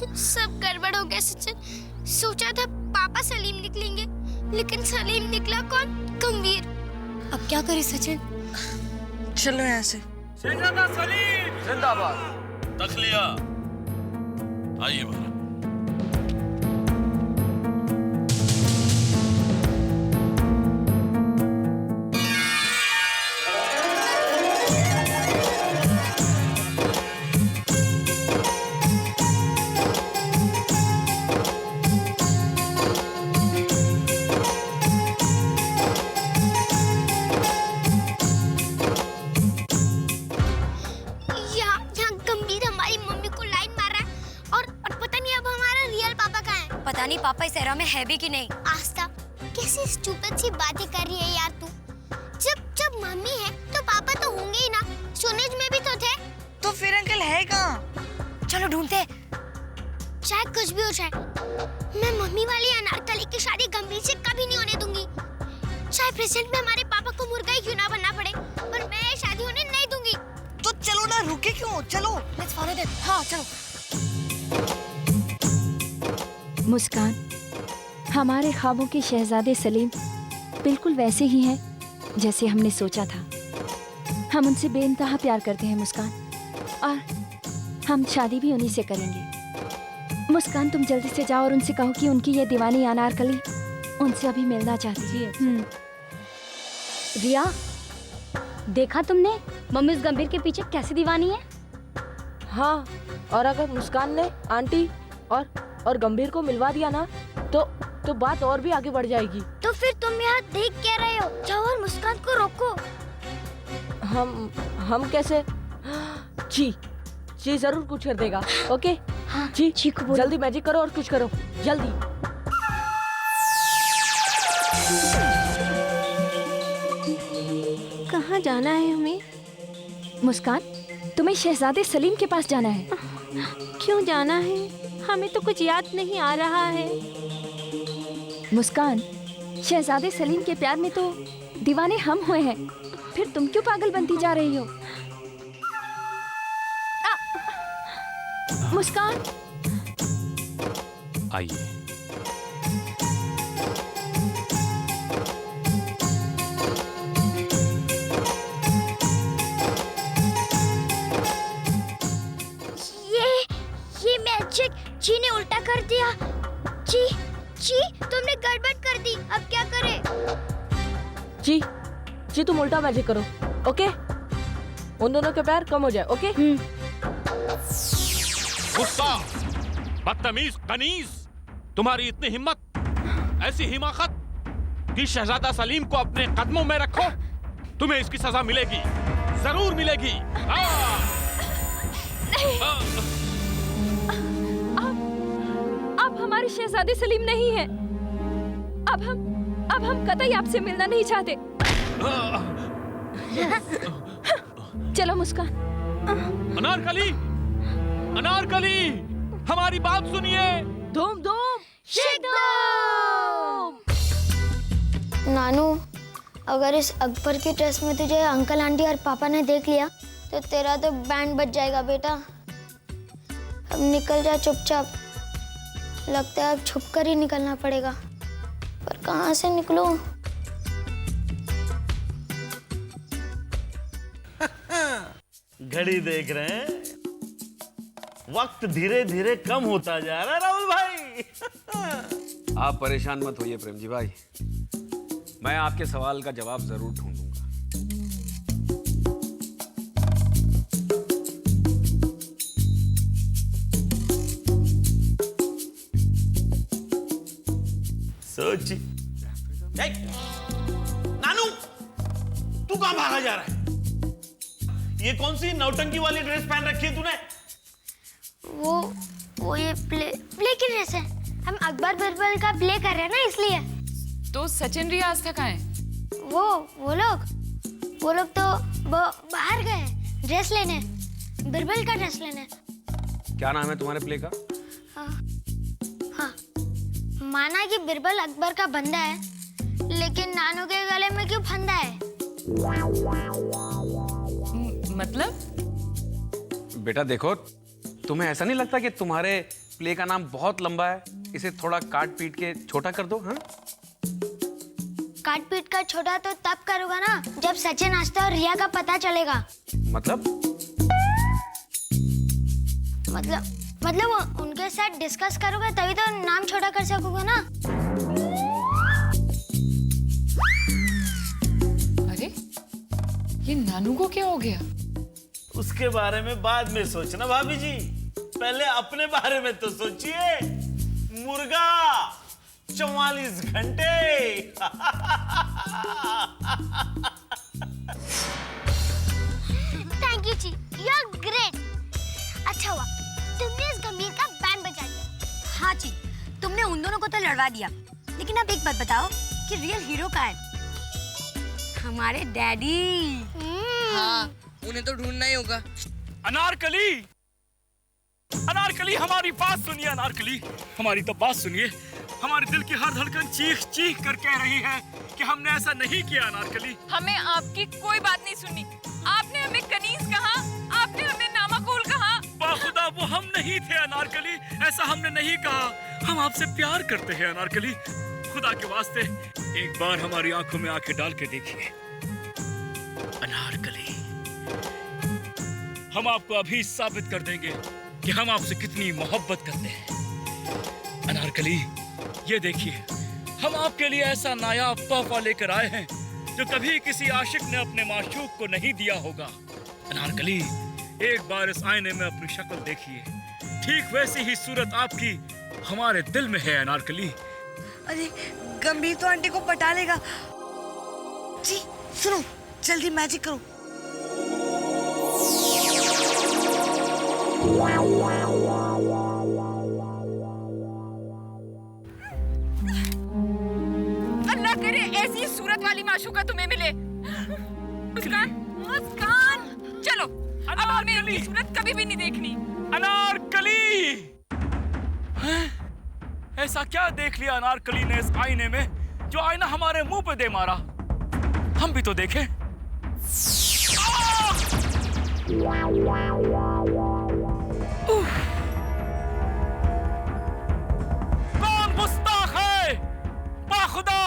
सब गड़बड़ हो गया सचिन। सोचा था पापा सलीम निकलेंगे, लेकिन सलीम निकला कौन? गंभीर। अब क्या करे सचिन? चलो यहाँ से। शहजादा सलीम जिंदाबाद। तखलिया आइए महाराज। पता नहीं पापा इस एरा में है भी कि नहीं। आस्था, कैसी स्टूपिड सी बातें कर रही है यार तू। जब मम्मी है तो पापा तो होंगे ही ना। सोनेज में भी तो थे। तो फिर अंकल है कहाँ? चलो ढूंढते। चाहे कुछ भी हो जाए, मैं मम्मी वाली अनारकली की शादी गंभीर से कभी नहीं होने दूंगी। चाहे प्रेजेंट में हमारे पापा को मुर्गा ही क्यों ना बनना पड़े, पर मैं ये शादी होने नहीं दूंगी। तो चलो ना, रुके क्यों? चलो। Let's follow them. हाँ चलो। मुस्कान, हमारे ख्वाबों के शहजादे सलीम बिल्कुल वैसे ही हैं जैसे हमने सोचा था। हम उनसे बेइंतहा प्यार करते हैं मुस्कान, और हम शादी भी उन्हीं से करेंगे। मुस्कान, तुम जल्दी से जाओ और उनसे कहो कि उनकी ये दीवानी अनारकली उनसे अभी मिलना चाहती है। रिया, देखा तुमने मम्मी उस गंभीर के पीछे कैसी दीवानी है? हाँ, और अगर मुस्कान ने आंटी और गंभीर को मिलवा दिया ना, तो बात और भी आगे बढ़ जाएगी। तो फिर तुम यहाँ देख क्या रहे हो? जाओ और मुस्कान को रोको। हम कैसे? जी जरूर कुछ कर देगा। ओके? हाँ, जी को जल्दी मैजिक करो और कुछ करो, जल्दी। कहाँ जाना है हमें? मुस्कान, तुम्हें शहजादे सलीम के पास जाना है। क्यों जाना है? हमें तो कुछ याद नहीं आ रहा है। मुस्कान, शहजादे सलीम के प्यार में तो दीवाने हम हुए हैं, फिर तुम क्यों पागल बनती जा रही हो? मुस्कान, आइए। ये मैजिक जी ने उल्टा कर दिया। जी तुमने गड़बड़ कर दी। अब क्या करें? जी तुम उल्टा मैजिक करो। ओके? उन दोनों के प्यार कम हो जाए। ओके? गुस्सा, बदतमीज, कनीज, तुम्हारी इतनी हिम्मत, ऐसी हिमाकत कि शहजादा सलीम को अपने कदमों में रखो। तुम्हें इसकी सजा मिलेगी, जरूर मिलेगी। आप हमारे शहजादे सलीम नहीं हैं। अब हम कतई आपसे मिलना नहीं चाहते। चलो मुस्कान। अनारकली, हमारी बात सुनिए। धूम नानू, अगर इस अकबर की ड्रेस में तुझे अंकल आंटी और पापा ने देख लिया तो तेरा तो बैंड बज जाएगा बेटा। अब निकल जा चुपचाप। लगता है अब छुप कर ही निकलना पड़ेगा, पर कहाँ से निकलूं? घड़ी देख रहे हैं, वक्त धीरे धीरे कम होता जा रहा है राहुल भाई। आप परेशान मत होइए प्रेम जी भाई, मैं आपके सवाल का जवाब जरूर ढूंढूंगा। सोची। नानू, तू कहां भागा जा रहा है? ये कौन सी नौटंकी वाली ड्रेस पहन रखी है तूने? वो ये प्ले की ड्रेस है। हम अकबर बिरबल का प्ले कर रहे हैं ना, इसलिए। तो सचिन रिया आस्था कहाँ है? वो लोग तो बाहर गए ड्रेस लेने, बिरबल का ड्रेस लेने। क्या नाम है तुम्हारे प्ले का? हाँ, माना कि बिरबल अकबर का बंदा है, लेकिन नानू के गले में क्यों फंदा है? मतलब? बेटा देखो, तुम्हें ऐसा नहीं लगता कि तुम्हारे प्ले का नाम बहुत लंबा है, इसे थोड़ा काट पीट के छोटा कर दो? हाँ, काट पीट कर छोटा तो तब करूँगा ना जब सचिन आस्था और रिया का पता चलेगा। मतलब वो उनके साथ डिस्कस करूँगा तभी तो नाम छोटा कर सकूंगा ना। अरे ये नानू को क्या हो गया? उसके बारे में बाद में सोचना भाभी जी, पहले अपने बारे में तो सोचिए। मुर्गा 44 घंटे। Thank you ji, you are great. अच्छा हुआ तुमने इस गंभीर का बैंड बजा दिया। हाँ जी, तुमने उन दोनों को तो लड़वा दिया, लेकिन अब एक बात बताओ कि रियल हीरो कहाँ है? हमारे डैडी। हाँ, उन्हें तो ढूंढना ही होगा। अनारकली, अनारकली हमारी बात सुनिए। अनारकली हमारी तो बात सुनिए। हमारे दिल की हर धड़कन चीख चीख कर कह रही है कि हमने ऐसा नहीं किया। अनारकली, हमें आपकी कोई बात नहीं सुननी। आपने हमें कनीज कहा, आपने हमें नामाकुल कहा। बाखुदा वो हम नहीं थे अनारकली, ऐसा हमने नहीं कहा। हम आपसे प्यार करते हैं अनारकली। खुदा के वास्ते एक बार हमारी आंखों में आंखें डाल के देखिए अनारकली। हम आपको अभी साबित कर देंगे कि हम आपसे कितनी मोहब्बत करते हैं। अनारकली, ये देखिए, हम आपके लिए ऐसा नायाब तोहफा लेकर आए हैं जो कभी किसी आशिक ने अपने माशूक को नहीं दिया होगा। अनारकली, एक बार इस आईने में अपनी शक्ल देखिए, ठीक वैसी ही सूरत आपकी हमारे दिल में है। अनारकली, अरे गंभीर तो आंटी को पटा लेगा। जी सुनो, जल्दी मैजिक करो। अल्लाह करे ऐसी सूरत वाली माशूका तुम्हें मिले। मुस्कान, मुस्कान, चलो अब हमें इनकी सूरत कभी भी नहीं देखनी। अनारकली, ऐसा क्या देख लिया अनारकली ने इस आईने में जो आईना हमारे मुंह पे दे मारा? हम भी तो देखें। कौन गुस्ताख है? बाखुदा,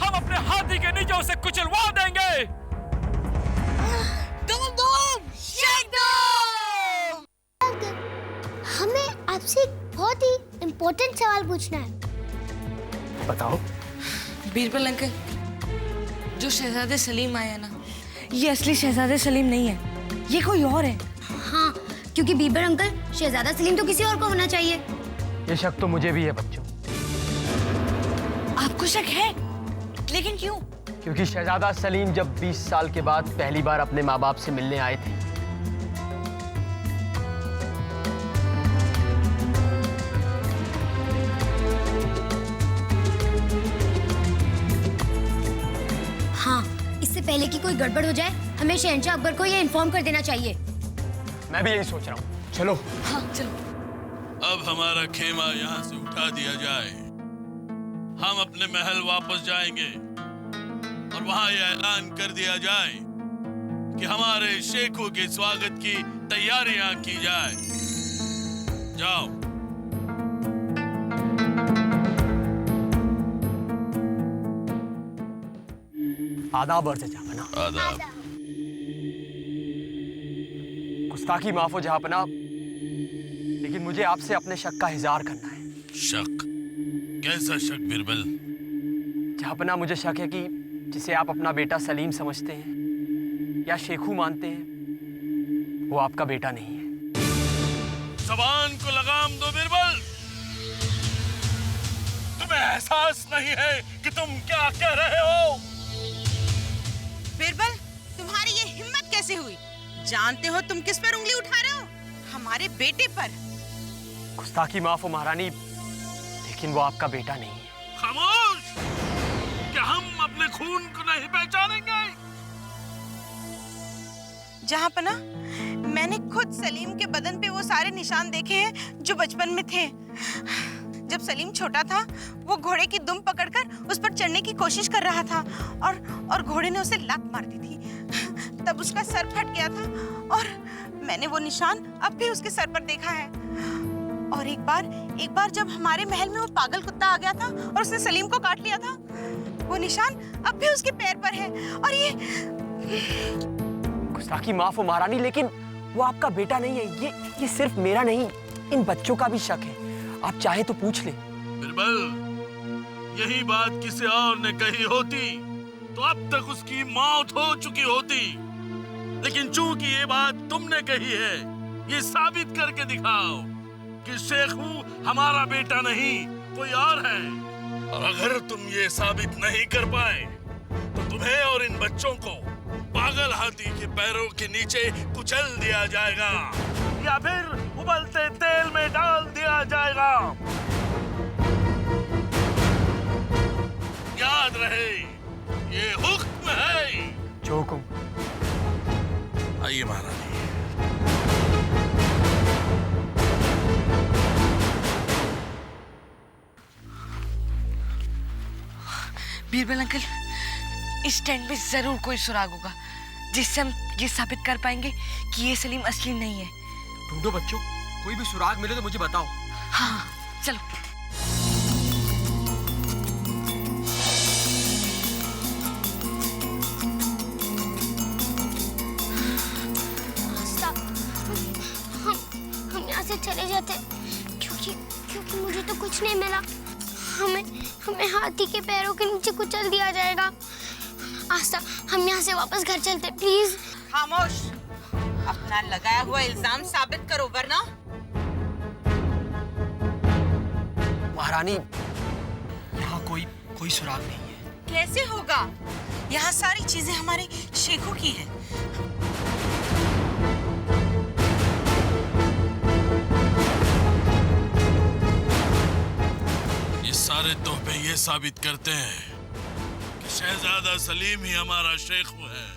हम अपने हाथी के नीचे उसे कुचलवा देंगे। हमें आपसे एक बहुत ही इम्पोर्टेंट सवाल पूछना है। बताओ। बीरबल अंकल, जो शहजादे सलीम आया ना, ये असली शहजादे सलीम नहीं है, ये कोई और है। हाँ, क्योंकि बीरबल अंकल, शहजादा सलीम तो किसी और को होना चाहिए। ये शक तो मुझे भी है बच्चों। आपको शक है? लेकिन क्यों? क्योंकि शहजादा सलीम जब 20 साल के बाद पहली बार अपने माँ बाप से मिलने आए थे, इससे पहले कि कोई गड़बड़ हो जाए, हमें शहंशाह अकबर को ये इन्फॉर्म कर देना चाहिए। मैं भी यही सोच रहा हूँ। चलो। हाँ चलो। अब हमारा खेमा यहाँ से उठा दिया जाए, हम अपने महल वापस जाएंगे और वहाँ ये ऐलान कर दिया जाए कि हमारे शेखों के स्वागत की तैयारियां की जाए। जाओ। आदाब और जहापना। आदाब। गुस्ताखी माफ हो जहापना, लेकिन मुझे आपसे अपने शक का इजहार करना है। शक? कैसा शक बिरबल? जहापना, मुझे शक है कि जिसे आप अपना बेटा सलीम समझते हैं या शेखू मानते हैं, वो आपका बेटा नहीं है। ज़बान को लगाम दो बिरबल। तुम्हें एहसास नहीं है कि तुम क्या कह रहे हो? बिरबल, तुम्हारी ये हिम्मत कैसे हुई? जानते हो तुम किस पर उंगली उठा रहे हो? हमारे बेटे पर। गुस्ताखी माफ हो महारानी, लेकिन वो आपका बेटा नहीं है। खामोश! क्या हम अपने खून को नहीं पहचानेंगे? जहांपना, मैंने खुद सलीम के बदन पे वो सारे निशान देखे हैं जो बचपन में थे। जब सलीम छोटा था, वो घोड़े की दुम पकड़कर उस पर चढ़ने की कोशिश कर रहा था और घोड़े ने उसे लात मार दी थी। तब उसका सर फट गया था और मैंने वो निशान अब भी उसके सर पर देखा है। और एक बार जब हमारे महल में वो पागल कुत्ता आ गया था और उसने सलीम को काट लिया था, वो निशान अब भी उसके पैर पर है। और ये गुस्ताखी माफ हो महारानी, लेकिन वो आपका बेटा नहीं है। ये सिर्फ मेरा नहीं, इन बच्चों का भी शक है। आप चाहे तो पूछ ले। बिरबल, यही बात किसी और ने कही होती तो अब तक उसकी मौत हो चुकी होती, लेकिन चूंकि ये बात तुमने कही है, ये साबित करके दिखाओ कि शेखू हमारा बेटा नहीं कोई और है। और अगर तुम ये साबित नहीं कर पाए तो तुम्हें और इन बच्चों को पागल हाथी के पैरों के नीचे कुचल दिया जाएगा या फिर उबलते तेल में डाल दिया जाएगा। याद रहे, ये हुक्म है। जो हुक्म। आइए महारानी। बीरबल अंकल, इस टेंट में जरूर कोई सुराग होगा जिससे हम ये साबित कर पाएंगे कि ये सलीम असली नहीं है। ढूंढो बच्चों, कोई भी सुराग मिले तो मुझे बताओ। हाँ, चलो। हम यहाँ से चले जाते क्योंकि मुझे तो कुछ नहीं मिला। हमें हाथी के पैरों के नीचे कुचल दिया जाएगा। आस्था, हम यहाँ से वापस घर चलते प्लीज। खामोश, अपना लगाया हुआ इल्जाम साबित करो वरना। महारानी, यहाँ कोई सुराग नहीं है। कैसे होगा? यहाँ सारी चीजें हमारे शेखू की हैं। सारे तोहफे ये साबित करते हैं कि शहजादा सलीम ही हमारा शेखू है।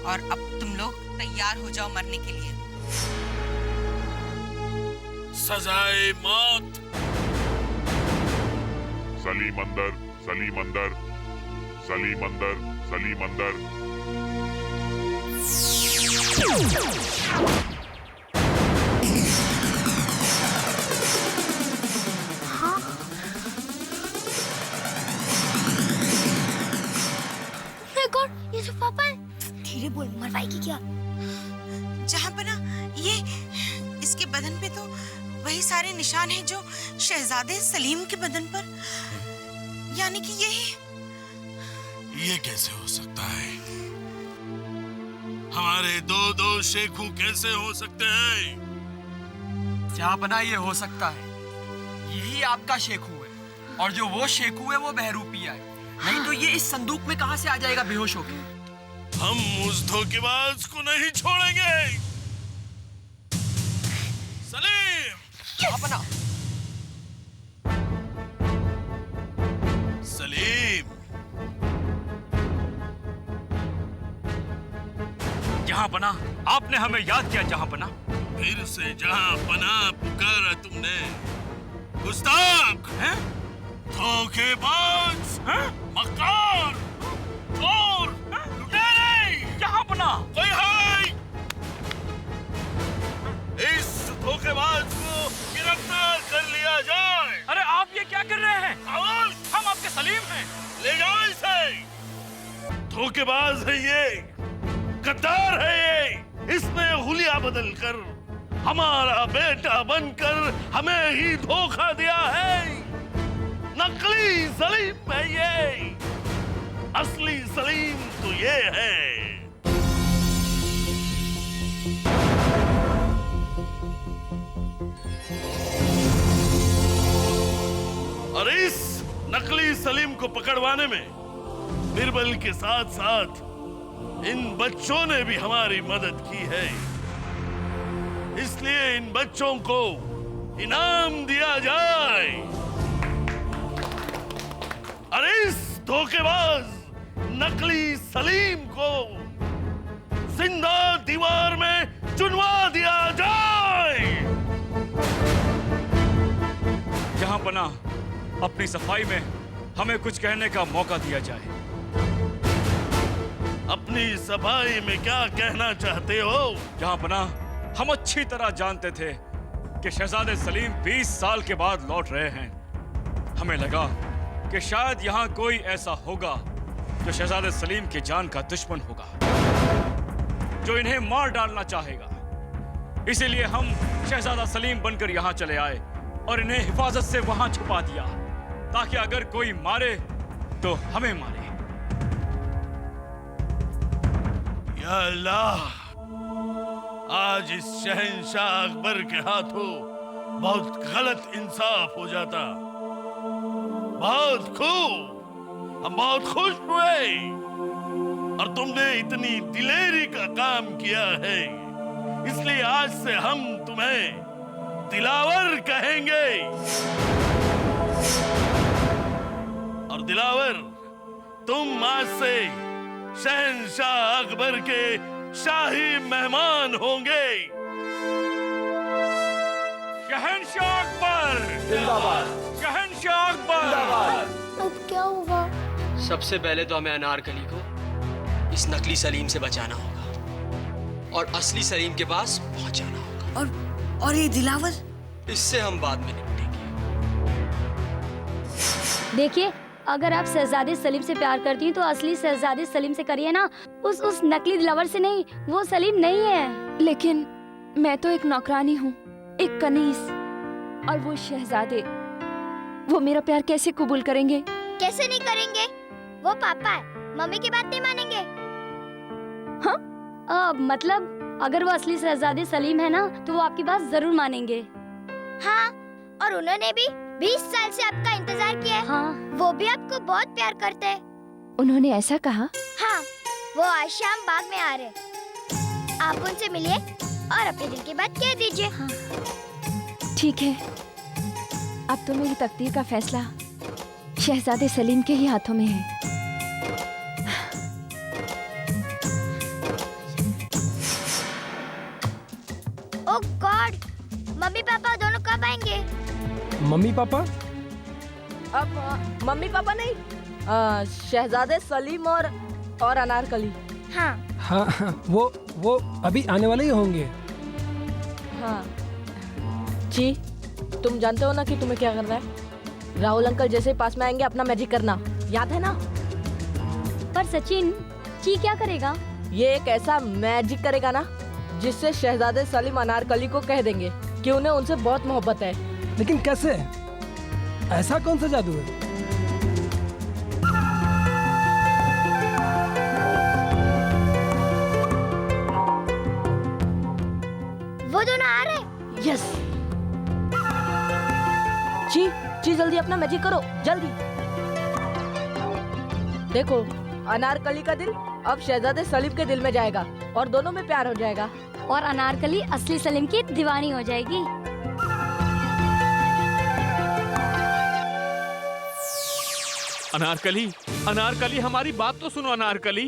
और अब तुम लोग तैयार हो जाओ मरने के लिए। सजाए मौत। सलीम अंदर, सलीम अंदर, सलीम अंदर, सलीम अंदर। ये जो पापा है। धीरे बोल, मरवाएगी क्या? जहाँ पर ना ये इसके बदन पे तो वही सारे निशान हैं जो शहजादे सलीम के बदन पर, यानी कि ये कैसे हो सकता है? हमारे दो शेखू कैसे हो सकते हैं? जहाँपना ये हो सकता है, यही आपका शेखू है और जो वो शेखू है वो बहरूपिया है। नहीं तो ये इस संदूक में कहां से आ जाएगा बेहोश होके? हम उस धोखेबाज को नहीं छोड़ेंगे। सलीम! अपना सलीम! जहांपना, आपने हमें याद किया जहांपना। फिर से जहांपना पुकारा तुमने। गुस्ताख! हैं? धोखेबाज! हैं? मक्कार! चोर! लुटेरे! जहांपना! कोई है? इस धोखेबाज को गिरफ्तार कर लिया जाए। अरे आप ये क्या कर रहे हैं? खामोश! हम आपके सलीम हैं। ले जाओ इसे। धोखेबाज है ये, गद्दार है ये। इसने हुलिया बदल कर हमारा बेटा बनकर हमें ही धोखा दिया है। नकली सलीम है ये, असली सलीम तो ये है। और इस नकली सलीम को पकड़वाने में बिरबल के साथ साथ इन बच्चों ने भी हमारी मदद की है। इसलिए इन बच्चों को इनाम दिया जाए। और इस धोखेबाज नकली सलीम को जिंदा दीवार में चुनवा दिया जाए। जहांपना, अपनी सफाई में हमें कुछ कहने का मौका दिया जाए। अपनी इतनी सफाई में क्या कहना चाहते हो? यहाँ पना हम अच्छी तरह जानते थे कि शहजादे सलीम 20 साल के बाद लौट रहे हैं। हमें लगा कि शायद यहाँ कोई ऐसा होगा जो शहजादे सलीम की जान का दुश्मन होगा, जो इन्हें मार डालना चाहेगा। इसीलिए हम शहजादा सलीम बनकर यहाँ चले आए और इन्हें हिफाजत से वहाँ छुपा दिया, ताकि अगर कोई मारे तो हमें मारे। या अल्लाह, आज इस शहंशाह अकबर के हाथों बहुत गलत इंसाफ हो जाता। बहुत खूब, हम बहुत खुश हुए और तुमने इतनी दिलेरी का काम किया है, इसलिए आज से हम तुम्हें दिलावर कहेंगे। और दिलावर, तुम आज से शहंशाह अकबर के शाही मेहमान होंगे। शहंशाह अकबर जिंदाबाद, शहंशाह अकबर। अब क्या होगा? सबसे पहले तो हमें अनारकली को इस नकली सलीम से बचाना होगा और असली सलीम के पास पहुंचाना होगा। और ये दिलावर? इससे हम बाद में निपटेंगे। देखिए, अगर आप शहजादे सलीम से प्यार करती हैं तो असली शहजादे सलीम से करिए ना, उस नकली दिलावर से नहीं। वो सलीम नहीं है। लेकिन मैं तो एक नौकरानी हूँ, एक कनीज, और वो शहजादे, वो मेरा प्यार कैसे कबूल करेंगे? कैसे नहीं करेंगे? वो पापा है, मम्मी की बात नहीं मानेंगे। हाँ, मतलब अगर वो असली शहजादे सलीम है ना, तो वो आपकी बात जरूर मानेंगे। हाँ, और उन्होंने भी 20 साल से आपका इंतजार किया है। हाँ, वो भी आपको बहुत प्यार करते हैं। उन्होंने ऐसा कहा? हाँ, वो आज शाम बाग में आ रहे। आप उनसे मिलिए और अपने दिल की बात कह दीजिए। हाँ। ठीक है, अब तो मेरी तकदीर का फैसला शहजादे सलीम के ही हाथों में है। ओह गॉड, मम्मी पापा दोनों कब आएंगे? Mummy papa? अब मम्मी पापा नहीं, शहजादे सलीम और अनारकली। हाँ हाँ, वो अभी आने वाले ही होंगे। हाँ जी, तुम जानते हो ना कि तुम्हें क्या करना है? राहुल अंकल जैसे पास में आएंगे अपना मैजिक करना, याद है ना? पर सचिन, ची क्या करेगा? ये एक ऐसा मैजिक करेगा ना जिससे शहजादे सलीम अनारकली को कह देंगे कि उन्हें उनसे बहुत मोहब्बत है। लेकिन कैसे? ऐसा कौन सा जादू है? वो दोनों आ रहे? यस। ची जल्दी अपना मैजिक करो, जल्दी। देखो, अनारकली का दिल अब शहजादे सलीम के दिल में जाएगा और दोनों में प्यार हो जाएगा। और अनारकली असली सलीम की दीवानी हो जाएगी। अनारकली, अनारकली, हमारी बात तो सुनो अनारकली।